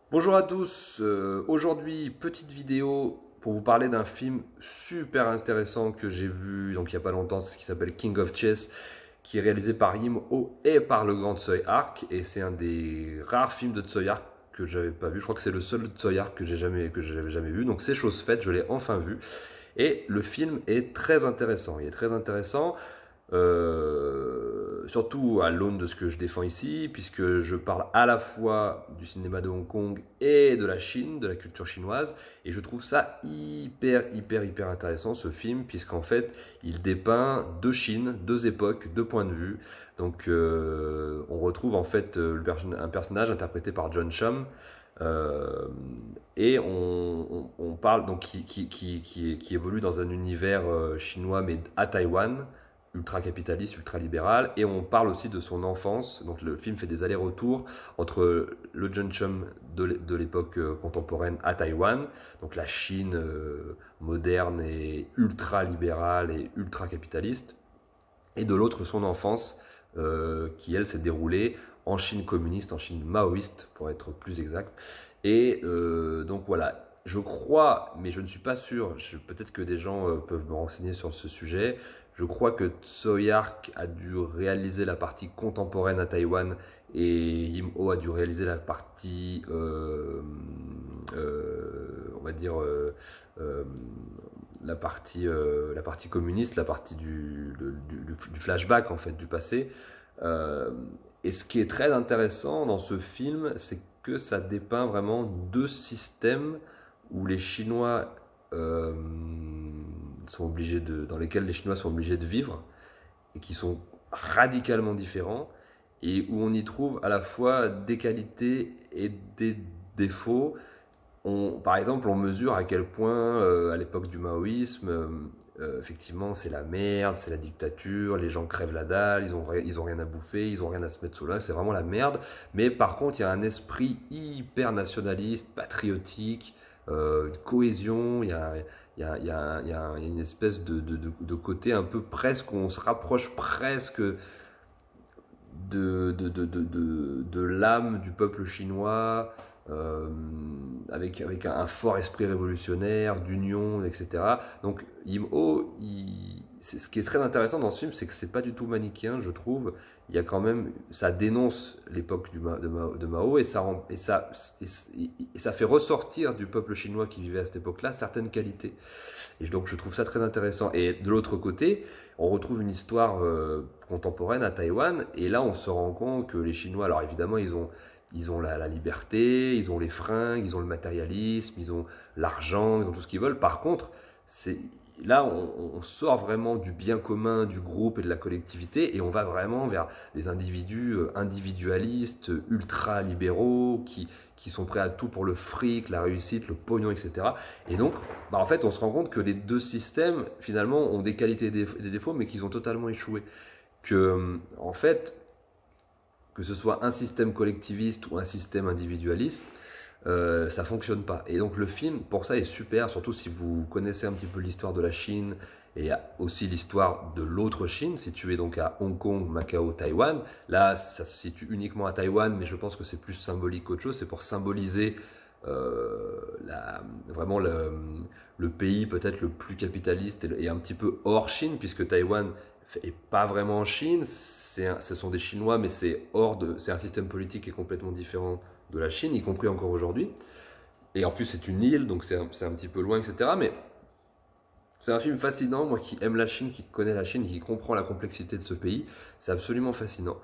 Bonjour à tous, aujourd'hui petite vidéo pour vous parler d'un film super intéressant que j'ai vu donc il n'y a pas longtemps, qui s'appelle King of Chess, qui est réalisé par Yim Ho et par le grand Tsui Hark, et c'est un des rares films de Tsui Hark que j'avais pas vu. Je crois que c'est le seul Tsui Hark que j'avais jamais vu, donc c'est chose faite, je l'ai enfin vu. Et le film est très intéressant. Il est très intéressant, surtout à l'aune de ce que je défends ici, puisque je parle à la fois du cinéma de Hong Kong et de la Chine, de la culture chinoise, et je trouve ça hyper intéressant ce film, puisqu'en fait il dépeint deux Chines, deux époques, deux points de vue. Donc on retrouve en fait un personnage interprété par John Chum, euh, et on parle donc qui évolue dans un univers chinois mais à Taïwan, ultra capitaliste, ultra libéral, et on parle aussi de son enfance. Donc le film fait des allers-retours entre le John Chum de l'époque contemporaine à Taïwan, donc la Chine moderne et ultra libérale et ultra capitaliste, et de l'autre son enfance qui elle s'est déroulée en Chine communiste, en Chine maoïste pour être plus exact. Et donc voilà, je crois, mais je ne suis pas sûr, peut-être que des gens peuvent me renseigner sur ce sujet, je crois que Tsui Hark a dû réaliser la partie contemporaine à Taïwan et Yim Ho a dû réaliser la partie, on va dire, euh, la partie communiste, la partie du flashback en fait du passé. Euh, et ce qui est très intéressant dans ce film, c'est que ça dépeint vraiment deux systèmes où les Chinois dans lesquels les Chinois sont obligés de vivre et qui sont radicalement différents, et où on y trouve à la fois des qualités et des défauts. Par exemple, on mesure à quel point, à l'époque du maoïsme, effectivement, c'est la merde, c'est la dictature, les gens crèvent la dalle, ils ont rien à bouffer, ils ont rien à se mettre sous l'œil, c'est vraiment la merde. Mais par contre, il y a un esprit hyper nationaliste, patriotique, une cohésion, il y a une espèce de côté un peu presque, où on se rapproche presque de l'âme du peuple chinois, euh, avec un fort esprit révolutionnaire, d'union, etc. Donc Yim Ho, ce qui est très intéressant dans ce film, c'est que c'est pas du tout manichéen, je trouve. Il y a quand même, ça dénonce l'époque de Mao, et ça fait ressortir du peuple chinois qui vivait à cette époque-là certaines qualités. Et donc je trouve ça très intéressant. Et de l'autre côté, on retrouve une histoire contemporaine à Taïwan, et là on se rend compte que les Chinois, alors évidemment ils ont la liberté, ils ont les fringues, ils ont le matérialisme, ils ont l'argent, ils ont tout ce qu'ils veulent. Par contre, c'est là on sort vraiment du bien commun, du groupe et de la collectivité, et on va vraiment vers des individus individualistes, ultra libéraux, qui sont prêts à tout pour le fric, la réussite, le pognon, etc. Et donc, en fait, on se rend compte que les deux systèmes, finalement, ont des qualités et des défauts, mais qu'ils ont totalement échoué. En fait, que ce soit un système collectiviste ou un système individualiste, ça fonctionne pas. Et donc le film, pour ça, est super, surtout si vous connaissez un petit peu l'histoire de la Chine et aussi l'histoire de l'autre Chine, située donc à Hong Kong, Macao, Taïwan. Là, ça se situe uniquement à Taïwan, mais je pense que c'est plus symbolique qu'autre chose. C'est pour symboliser vraiment le pays peut-être le plus capitaliste et un petit peu hors Chine, puisque Taïwan est pas vraiment en Chine. Ce sont des Chinois, mais c'est un système politique qui est complètement différent de la Chine, y compris encore aujourd'hui. Et en plus, c'est une île, donc c'est un petit peu loin, etc. Mais c'est un film fascinant. Moi qui aime la Chine, qui connais la Chine, qui comprend la complexité de ce pays, c'est absolument fascinant.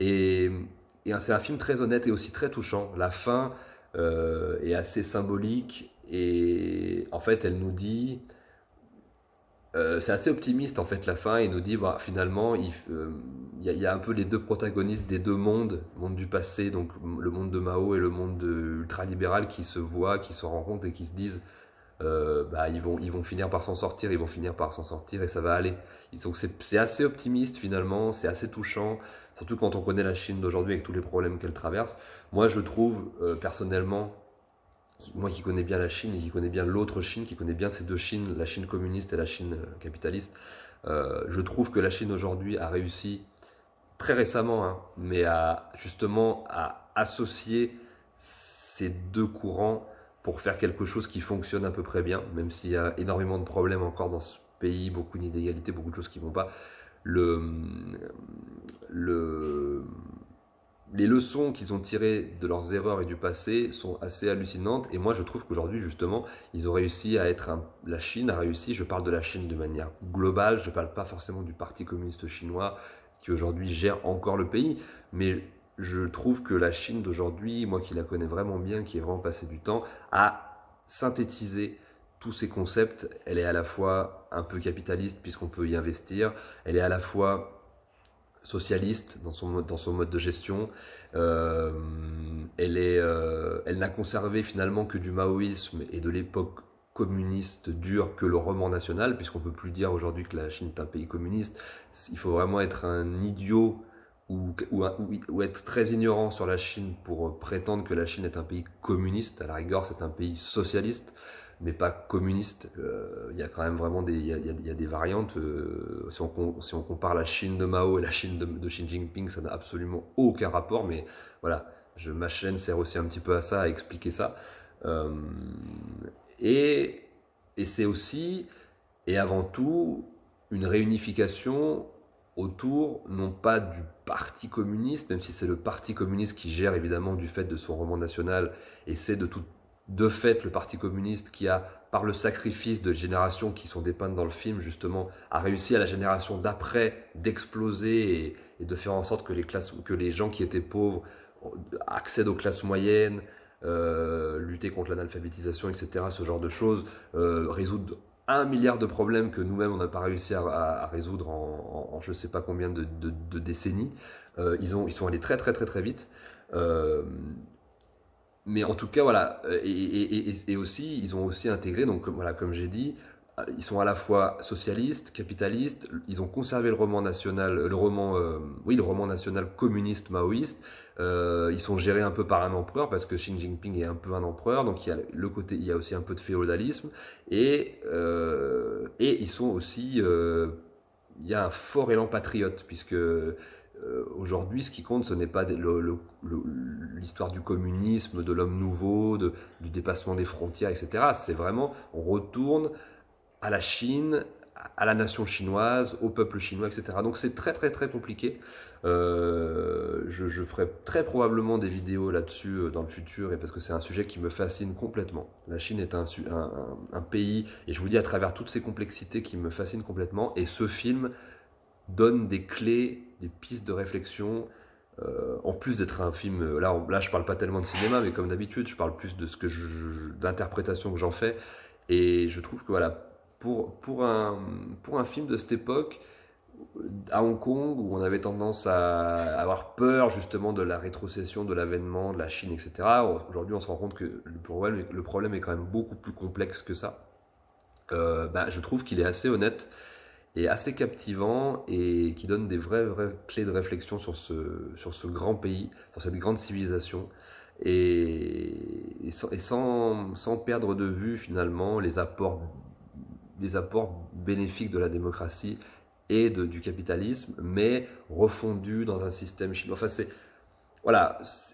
Et, et c'est un film très honnête et aussi très touchant. La fin est assez symbolique, et en fait, elle nous dit, c'est assez optimiste en fait la fin. Il nous dit bah, finalement il y a un peu les deux protagonistes des deux mondes, le monde du passé, donc le monde de Mao et le monde ultralibéral, qui se voient, qui se rencontrent et qui se disent bah, ils vont finir par s'en sortir, ils vont finir par s'en sortir et ça va aller. Donc c'est assez optimiste finalement, c'est assez touchant, surtout quand on connaît la Chine d'aujourd'hui avec tous les problèmes qu'elle traverse. Moi je trouve personnellement, moi qui connais bien la Chine et qui connais bien l'autre Chine, qui connais bien ces deux Chines, la Chine communiste et la Chine capitaliste, je trouve que la Chine aujourd'hui a réussi très récemment, hein, mais justement à associer ces deux courants pour faire quelque chose qui fonctionne à peu près bien, même s'il y a énormément de problèmes encore dans ce pays, beaucoup d'inégalités, beaucoup de choses qui ne vont pas. Les leçons qu'ils ont tirées de leurs erreurs et du passé sont assez hallucinantes. Et moi, je trouve qu'aujourd'hui, justement, ils ont réussi à être la Chine a réussi, je parle de la Chine de manière globale, je ne parle pas forcément du Parti communiste chinois qui aujourd'hui gère encore le pays, mais je trouve que la Chine d'aujourd'hui, moi qui la connais vraiment bien, qui est vraiment passé du temps, a synthétisé tous ces concepts. Elle est à la fois un peu capitaliste puisqu'on peut y investir, elle est à la fois socialiste dans son mode de gestion. Elle n'a conservé finalement que du maoïsme et de l'époque communiste dure que le roman national, puisqu'on ne peut plus dire aujourd'hui que la Chine est un pays communiste. Il faut vraiment être un idiot ou être très ignorant sur la Chine pour prétendre que la Chine est un pays communiste. À la rigueur, c'est un pays socialiste, mais pas communiste. Il y a quand même vraiment il y a des variantes. Si on compare la Chine de Mao et la Chine de Xi Jinping, ça n'a absolument aucun rapport. Mais voilà, ma chaîne sert aussi un petit peu à ça, à expliquer ça. Et c'est aussi, et avant tout, une réunification autour, non pas du Parti communiste, même si c'est le Parti communiste qui gère évidemment du fait de son roman national, et c'est de fait le Parti communiste qui a, par le sacrifice de générations qui sont dépeintes dans le film justement, a réussi à la génération d'après d'exploser et de faire en sorte que les gens qui étaient pauvres accèdent aux classes moyennes, lutter contre l'analphabétisation, etc., ce genre de choses, résoudre 1 milliard de problèmes que nous-mêmes on n'a pas réussi à résoudre en je ne sais pas combien de décennies. Ils sont allés très très très très vite. Mais en tout cas, voilà, et aussi, ils ont aussi intégré, donc voilà, comme j'ai dit, ils sont à la fois socialistes, capitalistes, ils ont conservé le roman national, le roman national communiste maoïste. Ils sont gérés un peu par un empereur parce que Xi Jinping est un peu un empereur, donc il y a aussi un peu de féodalisme et ils sont aussi, il y a un fort élan patriote puisque aujourd'hui, ce qui compte, ce n'est pas l'histoire du communisme, de l'homme nouveau, du dépassement des frontières, etc. C'est vraiment, on retourne à la Chine, à la nation chinoise, au peuple chinois, etc. Donc c'est très très très compliqué. Je ferai très probablement des vidéos là-dessus dans le futur, et parce que c'est un sujet qui me fascine complètement. La Chine est un pays, et je vous dis à travers toutes ces complexités qui me fascinent complètement, et ce film donne des clés, des pistes de réflexion, en plus d'être un film, là je parle pas tellement de cinéma, mais comme d'habitude je parle plus de d'interprétation que j'en fais, et je trouve que voilà, pour un film de cette époque, à Hong Kong, où on avait tendance à avoir peur justement de la rétrocession, de l'avènement de la Chine, etc., aujourd'hui on se rend compte que le problème est quand même beaucoup plus complexe que ça. Je trouve qu'il est assez honnête, et assez captivant et qui donne des vraies clés de réflexion sur ce grand pays, sur cette grande civilisation et sans perdre de vue finalement les apports bénéfiques de la démocratie et du capitalisme, mais refondus dans un système chinois. Enfin,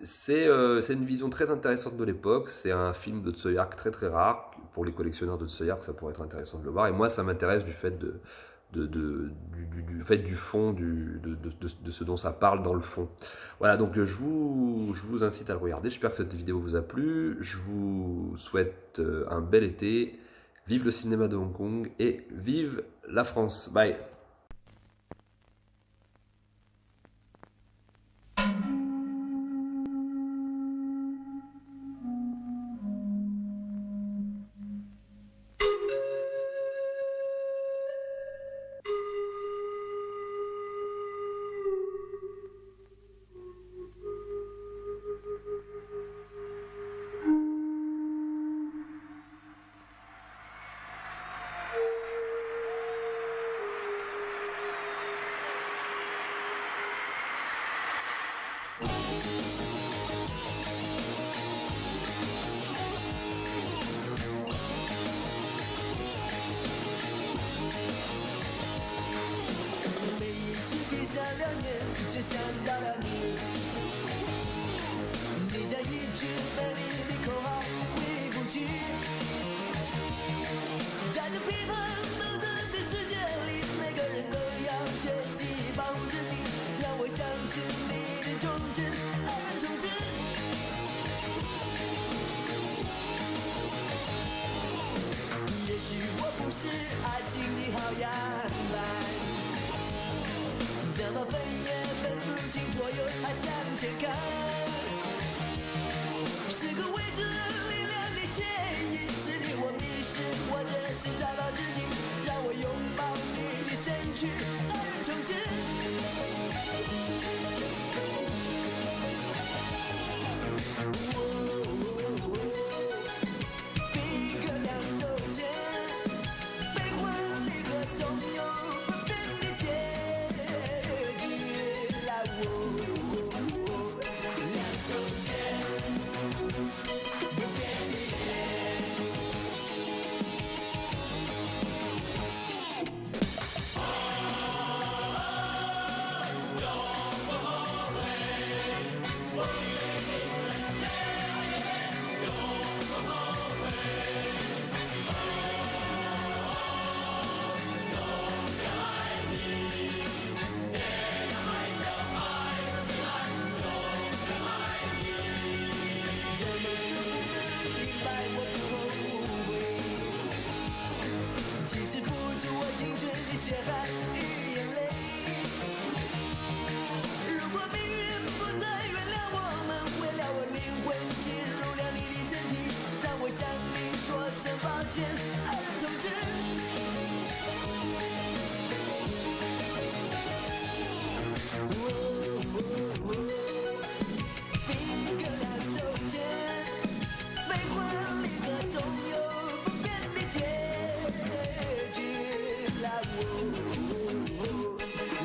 c'est une vision très intéressante de l'époque. C'est un film de Tsui Hark très très rare. Pour les collectionneurs de Tsui Hark, ça pourrait être intéressant de le voir. Et moi, ça m'intéresse du fait du fond, de ce dont ça parle dans le fond. Voilà, donc je vous incite à le regarder. J'espère que cette vidéo vous a plu. Je vous souhaite un bel été. Vive le cinéma de Hong Kong et vive la France. Bye.只想到了你，你像一只美丽的口号回不去。在这批判斗争的世界里，每个人都要学习保护自己。让我相信你的忠贞，爱人忠贞。也许我不是爱情的好样板。怎么分也分不清左右，还向前看。是个未知力量的牵引，是你我迷失，或者是找到自己。让我拥抱你的身躯，爱人忠贞。比个两手间，悲欢离合总有不变的结局。来，两手间，不变的血汗与眼泪。如果命运不再原谅我们，为了我灵魂进入了你的身体，让我向你说声抱歉，爱人忠贞。比个两手间，悲欢离合总有不变的结局。来，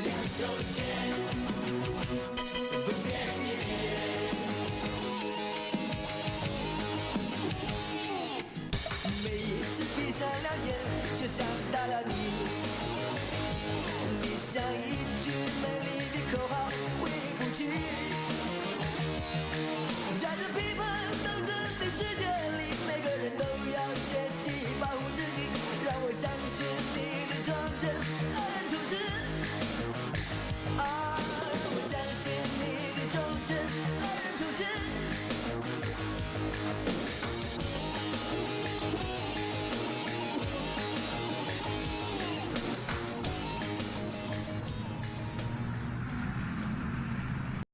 两手间，不变的脸。每一次闭上了眼，就想到了你。你像一句美丽的口号。